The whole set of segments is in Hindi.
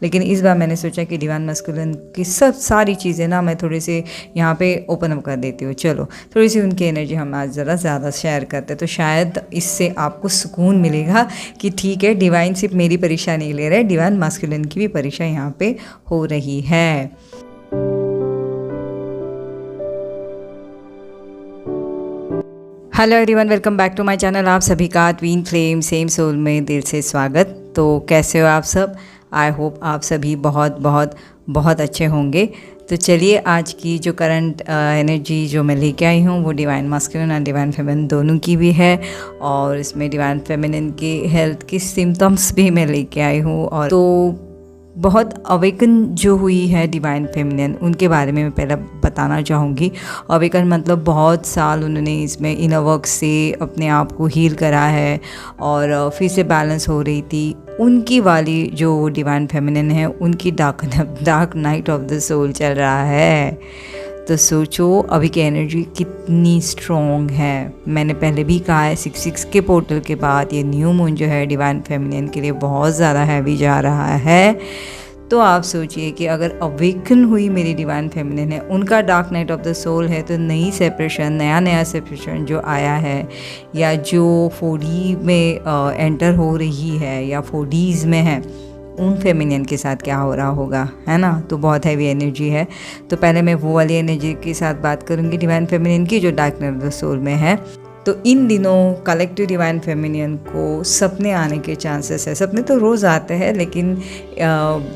लेकिन इस बार मैंने सोचा कि डिवाइन मस्कुलिन की सारी चीज़ें ना मैं थोड़ी सी यहाँ पे ओपन अप कर देती हूँ। चलो थोड़ी सी उनकी एनर्जी हम आज ज़रा ज़्यादा शेयर करते हैं, तो शायद इससे आपको सुकून मिलेगा कि ठीक है, डिवाइन सिर्फ मेरी परीक्षा नहीं ले रहे, डिवाइन मस्कुलिन की भी परीक्षा यहाँ पे हो रही है। Hello everyone, welcome back to my channel. आप सभी का ट्विन फ्लेम सेम सोल में दिल से स्वागत। तो कैसे हो आप सब? आई होप आप सभी बहुत बहुत बहुत अच्छे होंगे। तो चलिए आज की जो करंट एनर्जी जो मैं लेके आई हूँ वो डिवाइन मास्कुलिन और डिवाइन फेमिनिन दोनों की भी है, और इसमें डिवाइन फेमिनिन की हेल्थ की सिम्टम्स भी मैं लेके आई हूँ। और तो बहुत अवेकन जो हुई है डिवाइन फेमिनिन, उनके बारे में मैं पहले बताना चाहूँगी। अवेकन मतलब बहुत साल उन्होंने इसमें इनर वर्क से अपने आप को हील करा है और फिर से बैलेंस हो रही थी। उनकी वाली जो डिवाइन फेमिनिन है, उनकी dark night of the soul चल रहा है। तो सोचो अभी की एनर्जी कितनी स्ट्रॉन्ग है। मैंने पहले भी कहा है 6 के पोर्टल के बाद ये न्यू मून जो है डिवाइन फेमिनिन के लिए बहुत ज़्यादा हैवी जा रहा है। तो आप सोचिए कि अगर अवेकन हुई मेरी डिवाइन फेमिनिन है, उनका dark night of the soul है, तो नई सेपरेशन, नया सेपरेशन जो आया है या जो 4D में एंटर हो रही है या 4Ds में है, उन फेमिनियन के साथ क्या हो रहा होगा, है ना। तो बहुत हैवी एनर्जी है। तो पहले मैं वो वाली एनर्जी के साथ बात करूँगी डिवाइन फेमिनियन की जो dark night of the soul में है। तो इन दिनों कलेक्टिव डिवाइन फेमिनियन को सपने आने के चांसेस है। सपने तो रोज़ आते हैं, लेकिन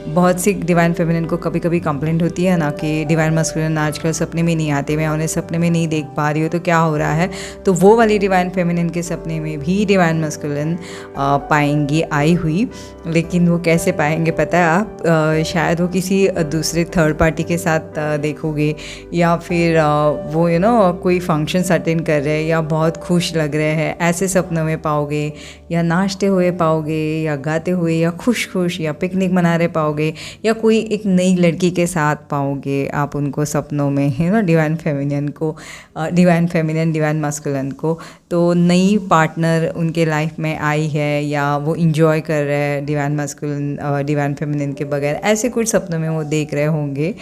बहुत सी डिवाइन फेमिनिन को कभी कभी कंप्लेंट होती है ना कि डिवाइन मस्कुलिन आजकल सपने में नहीं आते, मैं उन्हें सपने में नहीं देख पा रही हूँ, तो क्या हो रहा है। तो वो वाली डिवाइन फेमिनिन के सपने में भी डिवाइन मस्कुलिन पाएंगी आई हुई। लेकिन वो कैसे पाएंगे पता है आप? शायद वो किसी दूसरे थर्ड पार्टी के साथ देखोगे, या फिर वो कोई फंक्शन अटेंड कर रहे हैं या बहुत खुश लग रहे हैं, ऐसे सपनों में पाओगे, या नाचते हुए पाओगे, या गाते हुए, या खुश या पिकनिक मना रहे पाओगे, या कोई एक नई लड़की के साथ पाओगे आप उनको सपनों में, है ना। डिवाइन फेमिनियन को, डिवाइन फेमिनियन डिवाइन मस्कुलिन को तो नई पार्टनर उनके लाइफ में आई है, या वो इंजॉय कर रहे हैं डिवाइन मस्कुलिन डिवाइन फेमिनिन के बगैर, ऐसे कुछ सपनों में वो देख रहे होंगे।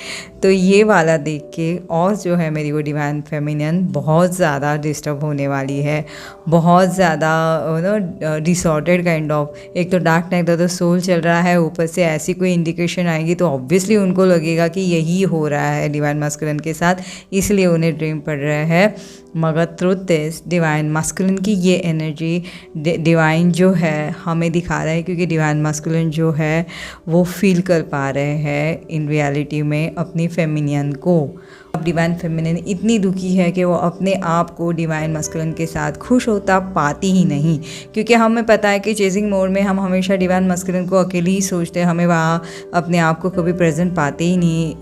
तो ये वाला देख के और जो है मेरी वो डिवाइन फेमिनियन बहुत ज़्यादा डिस्टर्ब होने वाली है, बहुत ज़्यादा डिसऑर्डर्ड काइंड ऑफ। एक तो dark night of the soul चल रहा है, ऊपर से ऐसी कोई इंडिकेशन आएगी तो ऑब्वियसली उनको लगेगा कि यही हो रहा है डिवाइन मस्कुलिन के साथ, इसलिए उन्हें ड्रीम पड़ रहा है। मगर ट्रुथ इज डिवाइन मस्कुलिन की ये एनर्जी डिवाइन जो है हमें दिखा रहा है, क्योंकि डिवाइन मस्कुलिन जो है वो फील कर पा रहे हैं इन रियलिटी में अपनी फेमिनियन को। अब डिवाइन फेमिनिन इतनी दुखी है कि वो अपने आप को डिवाइन मस्कुलिन के साथ खुश होता पाती ही नहीं, क्योंकि हमें पता है कि चेजिंग मोड में हम हमेशा डिवाइन मस्कुलिन को अकेले ही सोचते हैं, हमें वहाँ अपने आप को कभी प्रेजेंट पाते ही नहीं,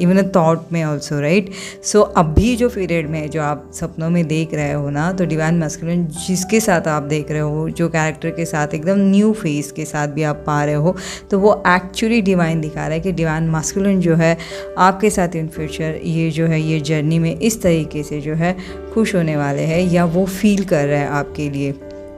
इवन अ थॉट में ऑल्सो, राइट। सो अभी जो पीरियड में जो आप सपनों में देख रहे हो ना, तो डिवाइन मस्कुलिन जिसके साथ आप देख रहे हो, जो कैरेक्टर के साथ एकदम न्यू फेस के साथ भी आप पा रहे हो, तो वो एक्चुअली डिवाइन दिखा रहा है कि डिवाइन मस्कुलिन जो है आपके साथ इन फ्यूचर ये जो है ये जर्नी में इस तरीके से जो है खुश होने वाले हैं, या वो फील कर रहे हैं आपके लिए।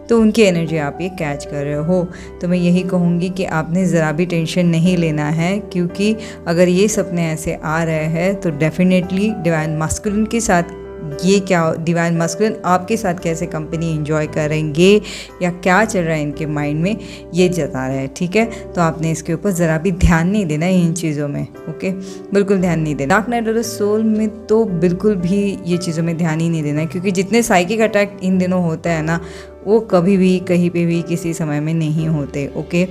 तो उनकी एनर्जी आप ये कैच कर रहे हो। तो मैं यही कहूँगी कि आपने ज़रा भी टेंशन नहीं लेना है, क्योंकि अगर ये सपने ऐसे आ रहे हैं तो डेफिनेटली डिवाइन मस्कुलिन के साथ ये क्या, डिवाइन मस्कुलिन आपके साथ कैसे कंपनी एंजॉय करेंगे या क्या चल रहा है इनके माइंड में, ये जता रहा है, ठीक है। तो आपने इसके ऊपर ज़रा भी ध्यान नहीं देना है इन चीज़ों में, ओके, बिल्कुल ध्यान नहीं देना। Dark night of the soul में तो बिल्कुल भी ये चीज़ों में ध्यान ही नहीं देना है, क्योंकि जितने साइकिक अटैक इन दिनों होते हैं ना, वो कभी भी कहीं पे भी किसी समय में नहीं होते, ओके।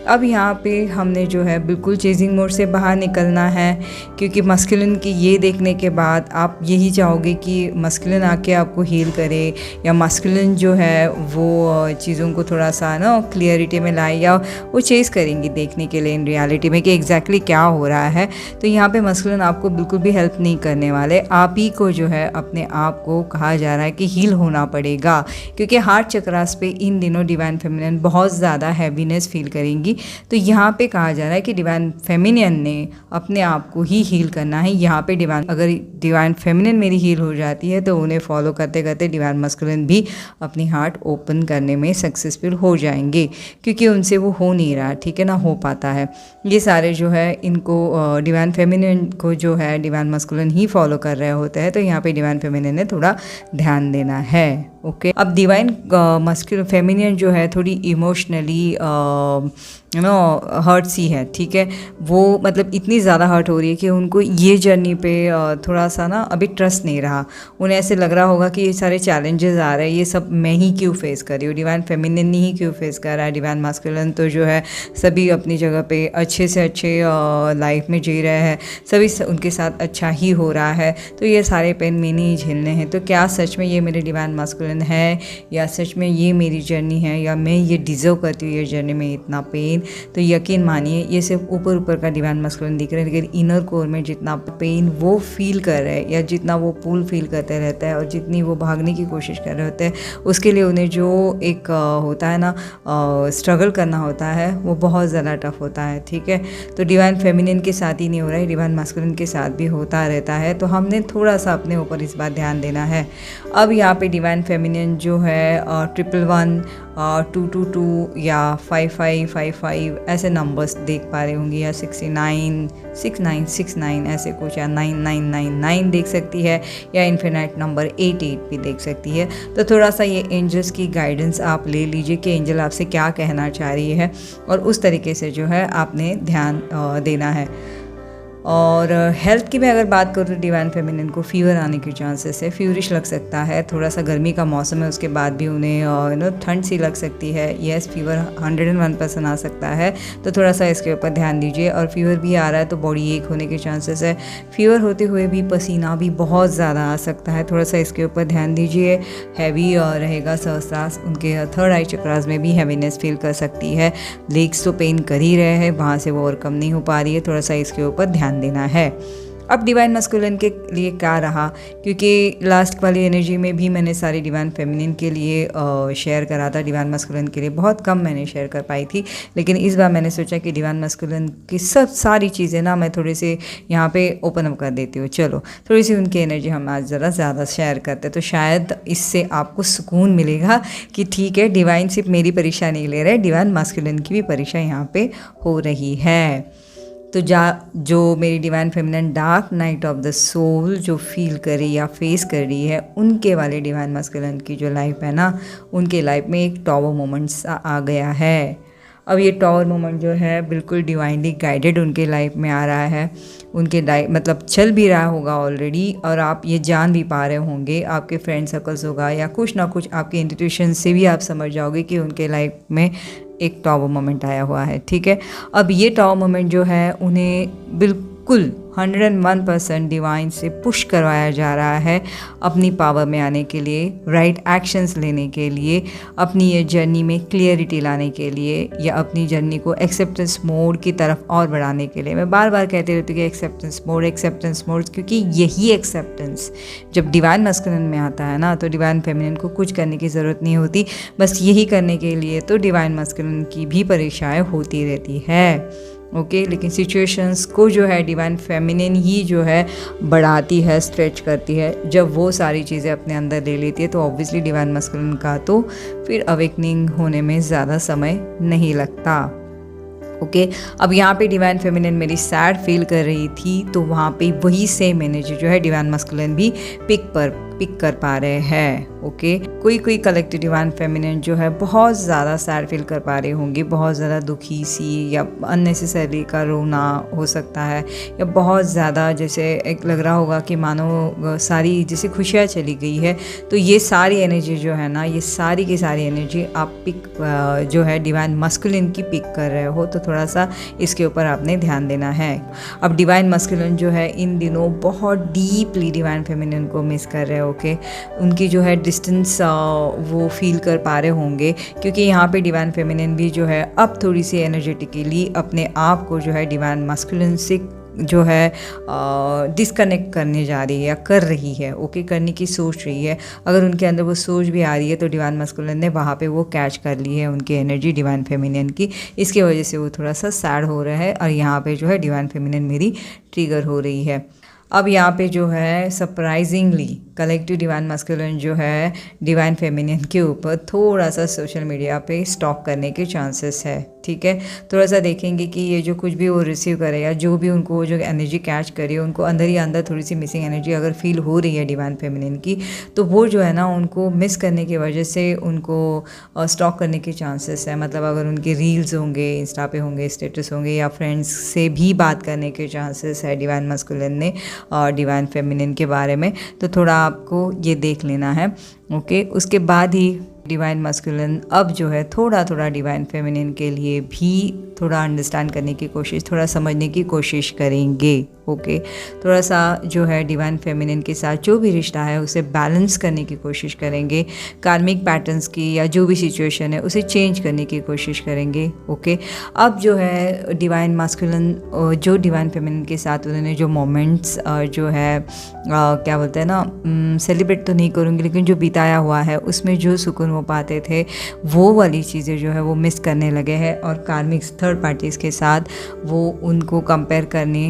अब यहाँ पे हमने जो है बिल्कुल चेजिंग मोड से बाहर निकलना है, क्योंकि मस्कुलिन की ये देखने के बाद आप यही चाहोगे कि मस्कुलिन आके आपको हील करे, या मस्कुलिन जो है वो चीज़ों को थोड़ा सा ना क्लियरिटी में लाए, या वो चेज़ करेंगी देखने के लिए इन रियलिटी में कि एग्जैक्टली क्या हो रहा है। तो यहाँ पे मस्कुलिन आपको बिल्कुल भी हेल्प नहीं करने वाले, आप ही को जो है अपने आप को कहा जा रहा है कि हील होना पड़ेगा, क्योंकि हार्ट चक्रास पे इन दिनों डिवाइन फेमिनिन बहुत ज़्यादा हैवीनेस फील करेंगी। तो यहाँ पे कहा जा रहा है कि डिवाइन फेमिनिन ने अपने आप को ही हील करना है। यहाँ पे अगर डिवाइन फेमिनिन मेरी हील हो जाती है तो उन्हें फॉलो करते करते डिवाइन मस्कुलिन भी अपनी हार्ट ओपन करने में सक्सेसफुल हो जाएंगे, क्योंकि उनसे वो हो नहीं रहा, ठीक है ना, हो पाता है। ये सारे जो है इनको डिवाइन फेमिनिन को जो है डिवाइन मस्कुलिन ही फॉलो कर रहे होते हैं, तो यहाँ पे डिवाइन फेमिनिन ने थोड़ा ध्यान देना है। ओके, अब डिवाइन मस्कुलिन फेमिनिन जो है थोड़ी इमोशनली हर्ट सी है, ठीक है। वो मतलब इतनी ज़्यादा हर्ट हो रही है कि उनको ये जर्नी पे थोड़ा सा ना अभी ट्रस्ट नहीं रहा। उन्हें ऐसे लग रहा होगा कि ये सारे चैलेंजेस आ रहे हैं, ये सब मैं ही क्यों फेस कर रही हूँ, डिवाइन फेमिनिन ही क्यों फेस कर रहा है। डिवाइन मास्कुलिन तो जो है सभी अपनी जगह पे अच्छे से अच्छे लाइफ में जी रहे हैं, सभी उनके साथ अच्छा ही हो रहा है, तो ये सारे पेन मैंने ही झेलने हैं। तो क्या सच में ये मेरे डिवाइन मास्कुलिन है, या सच में ये मेरी जर्नी है, या मैं ये डिज़र्व करती हूँ ये जर्नी में इतना पेन। तो यकीन मानिए ये सिर्फ ऊपर ऊपर का डिवाइन मस्कुलिन दिख रहा है, लेकिन इनर कोर में जितना पेन वो फील कर रहे हैं, या जितना वो पुल फील करते रहता है, और जितनी वो भागने की कोशिश कर रहे होते हैं, उसके लिए उन्हें जो एक होता है ना स्ट्रगल करना होता है, वो बहुत ज़्यादा टफ होता है, ठीक है। तो डिवाइन फेमिनिन के साथ ही नहीं हो रहा है, डिवाइन मस्कुलिन के साथ भी होता रहता है। तो हमने थोड़ा सा अपने ऊपर इस बार ध्यान देना है। अब यहाँ पे डिवाइन फेमिनिन जो है 111, 222 या 5555 ऐसे नंबर्स देख पा रहे होंगे, या 69 6969 ऐसे कुछ, या 9999 देख सकती है, या इन्फिनाइट नंबर 88 भी देख सकती है। तो थोड़ा सा ये एंजल्स की गाइडेंस आप ले लीजिए कि एंजल आपसे क्या कहना चाह रही है, और उस तरीके से जो है आपने ध्यान देना है। और हेल्थ की मैं अगर बात करूँ तो डिवाइन फेमिनिन को फीवर आने के चांसेस है, फ्यूरिश लग सकता है, थोड़ा सा गर्मी का मौसम है, उसके बाद भी उन्हें ठंड सी लग सकती है। यस, फीवर 101% आ सकता है, तो थोड़ा सा इसके ऊपर ध्यान दीजिए। और फीवर भी आ रहा है तो बॉडी एक होने के चांसेस है, फीवर होते हुए भी पसीना भी बहुत ज़्यादा आ सकता है, थोड़ा सा इसके ऊपर ध्यान दीजिए। हैवी रहेगा सहस्त्रास, उनके थर्ड आई चक्रास में भी हैवीनेस फील कर सकती है। लेग्स तो पेन कर ही रहे हैं, वहाँ से वो ओवरकम नहीं हो पा रही है, थोड़ा सा इसके ऊपर ध्यान देना है। अब डिवाइन मस्कुलिन के लिए क्या रहा, क्योंकि लास्ट वाली एनर्जी में भी मैंने सारी डिवाइन फेमिनिन के लिए शेयर करा था, डिवाइन मस्कुलिन के लिए बहुत कम मैंने शेयर कर पाई थी। लेकिन इस बार मैंने सोचा कि डिवाइन मस्कुलिन की सारी चीज़ें ना मैं थोड़ी सी यहाँ पे ओपन अप कर देती हूँ। चलो थोड़ी सी उनकी एनर्जी हम आज ज़रा ज़्यादा शेयर करते हैं, तो शायद इससे आपको सुकून मिलेगा कि ठीक है, डिवाइन सिर्फ मेरी परीक्षा नहीं ले रहे, डिवाइन मस्कुलिन की भी परीक्षा यहाँ पे हो रही है। तो जो मेरी divine feminine dark night of the soul जो फील कर रही या फेस कर रही है, उनके वाले डिवाइन मस्कुलिन की जो लाइफ है ना, उनके लाइफ में एक टॉवर मोमेंट्स आ गया है। अब ये टॉवर मोमेंट जो है बिल्कुल डिवाइनली गाइडेड उनके लाइफ में आ रहा है, उनके लाइफ मतलब चल भी रहा होगा ऑलरेडी, और आप ये जान भी पा रहे होंगे, आपके फ्रेंड सर्कल्स होगा या कुछ ना कुछ आपके इंट्यूशन से भी आप समझ जाओगे कि उनके लाइफ में एक टॉवर मोमेंट आया हुआ है, ठीक है। अब ये टॉवर मोमेंट जो है उन्हें बिल्कुल 101% डिवाइन से पुश करवाया जा रहा है अपनी पावर में आने के लिए, राइट एक्शंस लेने के लिए, अपनी ये जर्नी में क्लियरिटी लाने के लिए, या अपनी जर्नी को एक्सेप्टेंस मोड की तरफ और बढ़ाने के लिए। मैं बार बार कहती रहती हूँ कि एक्सेप्टेंस मोड, क्योंकि यही एक्सेप्टेंस जब डिवाइन मस्कुलिन में आता है ना, तो डिवाइन फेमिनिन को कुछ करने की ज़रूरत नहीं होती, बस यही करने के लिए तो डिवाइन मस्कुलिन की भी परीक्षाएँ होती रहती है। ओके, लेकिन सिचुएशंस को जो है डिवाइन फेमिनिन ही जो है बढ़ाती है, स्ट्रेच करती है। जब वो सारी चीज़ें अपने अंदर ले लेती है तो ऑब्वियसली डिवाइन मस्कुलिन का तो फिर अवेकनिंग होने में ज़्यादा समय नहीं लगता। ओके, अब यहाँ पे डिवाइन फेमिनिन मेरी सैड फील कर रही थी, तो वहाँ पे वही सेम एनर्जी जो है डिवाइन मस्कुलिन भी पिक कर पा रहे हैं। ओके, कोई कलेक्टिव डिवाइन फेमिनिन जो है बहुत ज़्यादा सैड फील कर पा रहे होंगे, बहुत ज़्यादा दुखी सी, या अननेसेसरी का रोना हो सकता है, या बहुत ज़्यादा जैसे एक लग रहा होगा कि मानो सारी जैसे खुशियाँ चली गई है। तो ये सारी एनर्जी जो है ना, ये सारी की सारी एनर्जी आप जो है डिवाइन मस्कुलिन की पिक कर रहे हो, तो थोड़ा सा इसके ऊपर आपने ध्यान देना है। अब डिवाइन मस्कुलिन जो है इन दिनों बहुत डीपली डिवाइन फेमिनिन को मिस कर रहे हो। ओके, उनकी जो है डिस्टेंस वो फील कर पा रहे होंगे, क्योंकि यहाँ पे डिवाइन फेमिनिन भी जो है अब थोड़ी सी एनर्जेटिकली अपने आप को जो है डिवाइन मस्कुलिन से जो है डिस्कनेक्ट करने जा रही है या कर रही है, ओके, करने की सोच रही है। अगर उनके अंदर वो सोच भी आ रही है तो डिवाइन मस्कुलिन ने वहाँ पे वो कैच कर ली है उनकी एनर्जी डिवाइन फेमिनिन की। इसकी वजह से वो थोड़ा सा सैड हो रहा है और यहाँ पे जो है डिवाइन फेमिनिन मेरी ट्रिगर हो रही है। अब यहाँ पे जो है सरप्राइजिंगली कलेक्टिव डिवाइन मस्कुलिन जो है डिवाइन फेमिनिन के ऊपर थोड़ा सा सोशल मीडिया पे स्टॉक करने के चांसेस है, ठीक है। थोड़ा सा देखेंगे कि ये जो कुछ भी वो रिसीव करे या जो भी उनको जो एनर्जी कैच करे, उनको अंदर ही अंदर थोड़ी सी मिसिंग एनर्जी अगर फील हो रही है डिवाइन फेमिनिन की, तो वो जो है ना उनको मिस करने की वजह से उनको स्टॉक करने के चांसेस है। मतलब अगर उनके रील्स होंगे, इंस्टा पे होंगे, स्टेटस होंगे या फ्रेंड्स से भी बात करने के चांसेस है डिवाइन मस्कुलिन ने और डिवाइन फेमिनिन के बारे में, तो थोड़ा आपको ये देख लेना है, ओके। उसके बाद ही डिवाइन मस्कुलिन अब जो है थोड़ा थोड़ा डिवाइन फेमिनिन के लिए भी थोड़ा अंडरस्टैंड करने की कोशिश, थोड़ा समझने की कोशिश करेंगे, ओके। थोड़ा सा जो है डिवाइन फेमिनिन के साथ जो भी रिश्ता है उसे बैलेंस करने की कोशिश करेंगे, कार्मिक पैटर्न्स की या जो भी सिचुएशन है उसे चेंज करने की कोशिश करेंगे, ओके। अब जो है डिवाइन मस्कुलिन जो डिवाइन फेमिनिन के साथ उन्होंने जो मोमेंट्स जो है क्या बोलते हैं ना, सेलिब्रेट तो नहीं करूँगी लेकिन जो बिताया हुआ है उसमें जो सुकून वो पाते थे वो वाली चीज़ें जो है वो मिस करने लगे हैं। और कार्मिक थर्ड पार्टीज़ के साथ वो उनको कंपेयर करने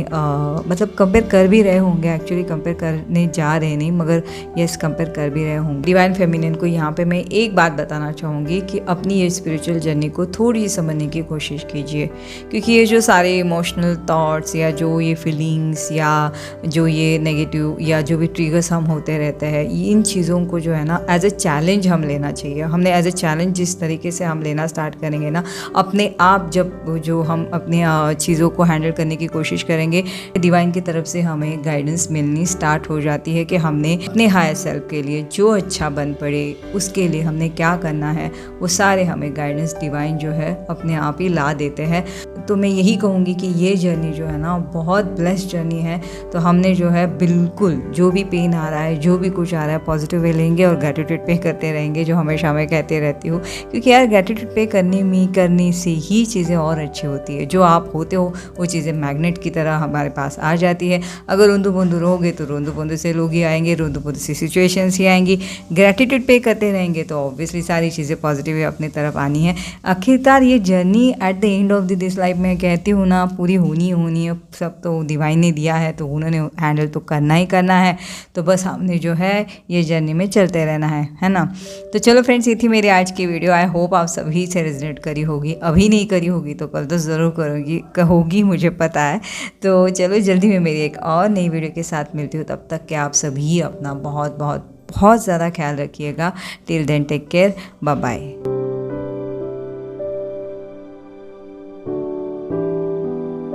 मतलब कंपेयर कर भी रहे होंगे, एक्चुअली कंपेयर करने जा रहे नहीं मगर यस कंपेयर कर भी रहे होंगे। डिवाइन फेमिनिन को यहाँ पे मैं एक बात बताना चाहूँगी कि अपनी ये स्पिरिचुअल जर्नी को थोड़ी सी समझने की कोशिश कीजिए, क्योंकि ये जो सारे इमोशनल थॉट्स या जो ये फीलिंग्स या जो ये नेगेटिव या जो भी ट्रिगर्स हम होते रहते हैं, इन चीज़ों को जो है ना एज ए चैलेंज हम लेना चाहिए। हमने एज ए चैलेंज जिस तरीके से हम लेना स्टार्ट करेंगे ना, अपने आप जब जो हम अपनी चीज़ों को हैंडल करने की कोशिश करेंगे, डिवाइन की तरफ से हमें गाइडेंस मिलनी स्टार्ट हो जाती है कि हमने अपने हायर सेल्फ के लिए जो अच्छा बन पड़े उसके लिए हमने क्या करना है, वो सारे हमें गाइडेंस डिवाइन जो है अपने आप ही ला देते हैं। तो मैं यही कहूँगी कि ये जर्नी जो है ना बहुत ब्लेस्ड जर्नी है। तो हमने जो है बिल्कुल जो भी पेन आ रहा है, जो भी कुछ आ रहा है, पॉजिटिव वे लेंगे और ग्रैटिट्यूड पे करते रहेंगे, जो हमेशा मैं कहते रहती हूँ, क्योंकि यार ग्रैटिट्यूड पे करने से ही चीज़ें और अच्छी होती है। जो आप होते हो वो चीज़ें मैग्नेट की तरह हमारे पास आ जाती है। अगर रोंदू बोंदू रहोगे तो रोंदू बोंदू से लोग ही आएंगे, रोंदू बोंदू से सिचुएशंस ही आएंगी। ग्रैटिट्यूड पे करते रहेंगे तो ऑब्वियसली सारी चीज़ें पॉजिटिव अपनी तरफ आनी है। आखिरकार ये journey at the end of this life में कहती हूँ ना पूरी होनी है। सब तो डिवाइन ने दिया है तो उन्होंने हैंडल तो करना ही करना है। तो बस हमने जो है ये जर्नी में चलते रहना है ना। तो चलो फ्रेंड्स, ये थी मेरी आज की वीडियो। आई होप आप सभी से रेजोनेट करी होगी। अभी नहीं करी होगी तो कल तो ज़रूर कहोगी, मुझे पता है। तो चलो जल्दी में मेरी एक और नई वीडियो के साथ मिलती हूँ। तब तक के आप सभी अपना बहुत बहुत बहुत ज़्यादा ख्याल रखिएगा। Till then take care, bye bye.